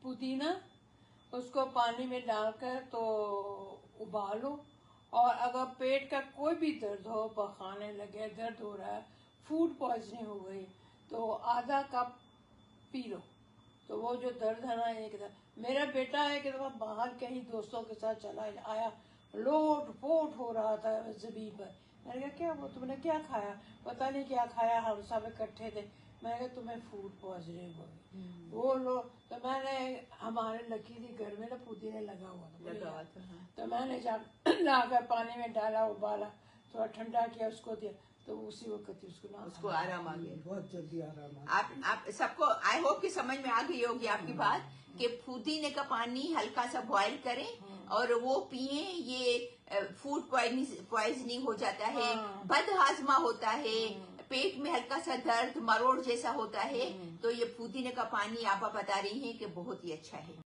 पुदीना, उसको पानी में डालकर तो उबालो, और अगर पेट का कोई भी दर्द हो, पखाने लगे, दर्द हो रहा है, फूड पॉइजनिंग हो गई, तो आधा कप पी लो, तो वो जो दर्द है ना एकदम। मेरा बेटा है कि दफा बाहर कहीं दोस्तों के साथ चला आया, लोट पोट हो रहा था जमीन पर। मैंने कहा क्या वो तुमने क्या खाया? पता नहीं क्या खाया, हम सब इकट्ठे थे। मैंने कहा तुम्हें फूड पॉइजनिंग हो गई। वो लोग, तो मैंने, हमारे लकी थी घर में ना पुदीने लगा हुआ था, तो मैंने लाकर पानी में डाला, उबाला, थोड़ा ठंडा किया, उसको दिया, तो उसी वक्त उसको आराम आ गया, बहुत जल्दी आराम आ गया। आप सबको आई होप कि समझ में आ गई होगी आपकी बात कि पुदीने का पानी हल्का सा बॉईल करें और वो पिए। ये फूड पॉइजनिंग हो जाता है, बदहाजमा होता है, पेट में हल्का सा दर्द मरोड़ जैसा होता है, तो ये पुदीने का पानी आप बता रही हैं कि बहुत ही अच्छा है।